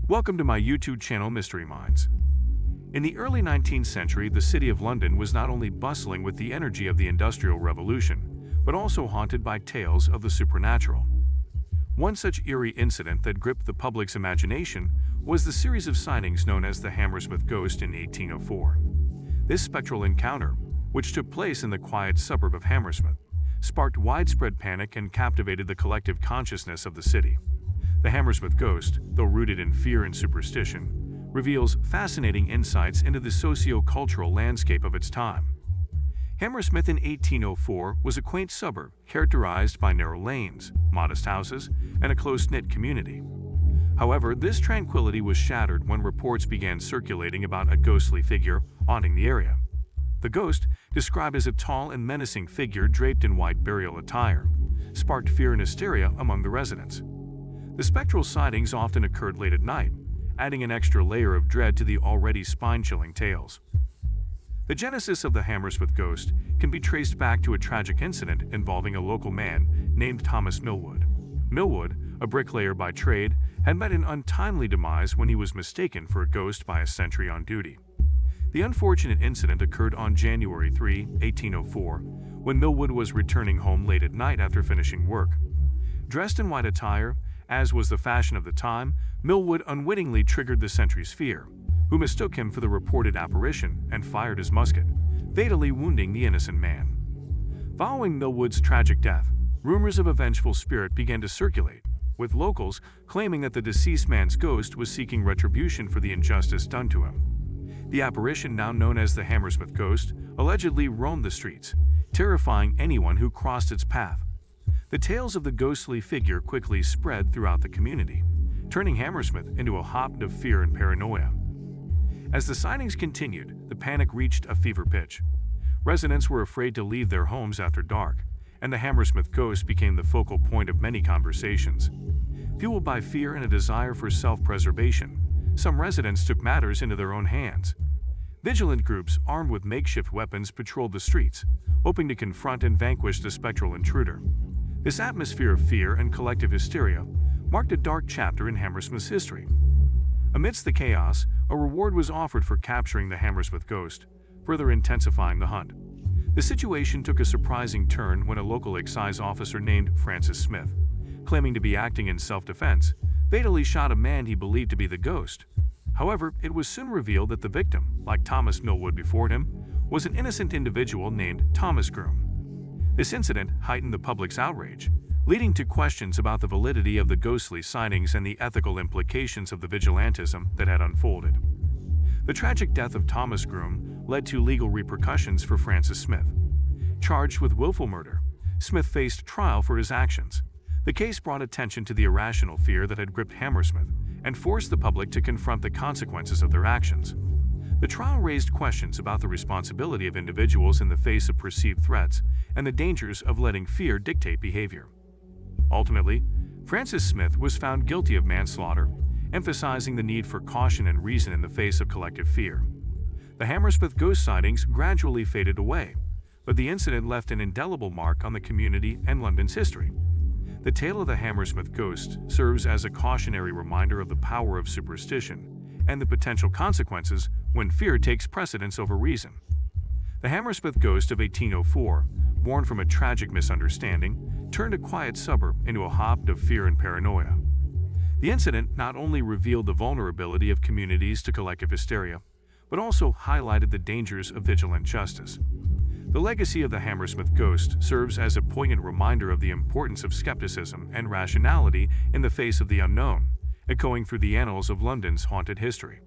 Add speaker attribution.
Speaker 1: Welcome to my YouTube channel Mystery Minds. In the early 19th century, the city of London was not only bustling with the energy of the Industrial Revolution, but also haunted by tales of the supernatural. One such eerie incident that gripped the public's imagination was the series of sightings known as the Hammersmith Ghost in 1804. This spectral encounter, which took place in the quiet suburb of Hammersmith, sparked widespread panic and captivated the collective consciousness of the city. The Hammersmith Ghost, though rooted in fear and superstition, reveals fascinating insights into the socio-cultural landscape of its time. Hammersmith in 1804 was a quaint suburb characterized by narrow lanes, modest houses, and a close-knit community. However, this tranquility was shattered when reports began circulating about a ghostly figure haunting the area. The ghost, described as a tall and menacing figure draped in white burial attire, sparked fear and hysteria among the residents. The spectral sightings often occurred late at night, adding an extra layer of dread to the already spine-chilling tales. The genesis of the Hammersmith Ghost can be traced back to a tragic incident involving a local man named Thomas Millwood. Millwood, a bricklayer by trade, had met an untimely demise when he was mistaken for a ghost by a sentry on duty. The unfortunate incident occurred on January 3, 1804, when Millwood was returning home late at night after finishing work. Dressed in white attire, as was the fashion of the time, Millwood unwittingly triggered the sentry's fear, who mistook him for the reported apparition and fired his musket, fatally wounding the innocent man. Following Millwood's tragic death, rumors of a vengeful spirit began to circulate, with locals claiming that the deceased man's ghost was seeking retribution for the injustice done to him. The apparition, now known as the Hammersmith Ghost, allegedly roamed the streets, terrifying anyone who crossed its path. The tales of the ghostly figure quickly spread throughout the community, turning Hammersmith into a hotbed of fear and paranoia. As the sightings continued, the panic reached a fever pitch. Residents were afraid to leave their homes after dark, and the Hammersmith Ghost became the focal point of many conversations. Fueled by fear and a desire for self-preservation, some residents took matters into their own hands. Vigilant groups armed with makeshift weapons patrolled the streets, hoping to confront and vanquish the spectral intruder. This atmosphere of fear and collective hysteria marked a dark chapter in Hammersmith's history. Amidst the chaos, a reward was offered for capturing the Hammersmith Ghost, further intensifying the hunt. The situation took a surprising turn when a local excise officer named Francis Smith, claiming to be acting in self-defense, fatally shot a man he believed to be the ghost. However, it was soon revealed that the victim, like Thomas Millwood before him, was an innocent individual named Thomas Groom. This incident heightened the public's outrage, leading to questions about the validity of the ghostly sightings and the ethical implications of the vigilantism that had unfolded. The tragic death of Thomas Groom led to legal repercussions for Francis Smith. Charged with willful murder, Smith faced trial for his actions. The case brought attention to the irrational fear that had gripped Hammersmith and forced the public to confront the consequences of their actions. The trial raised questions about the responsibility of individuals in the face of perceived threats and the dangers of letting fear dictate behavior. Ultimately, Francis Smith was found guilty of manslaughter, emphasizing the need for caution and reason in the face of collective fear. The Hammersmith Ghost sightings gradually faded away, but the incident left an indelible mark on the community and London's history. The tale of the Hammersmith Ghost serves as a cautionary reminder of the power of superstition and the potential consequences when fear takes precedence over reason. The Hammersmith Ghost of 1804, born from a tragic misunderstanding, turned a quiet suburb into a hotbed of fear and paranoia. The incident not only revealed the vulnerability of communities to collective hysteria, but also highlighted the dangers of vigilant justice. The legacy of the Hammersmith Ghost serves as a poignant reminder of the importance of skepticism and rationality in the face of the unknown, echoing through the annals of London's haunted history.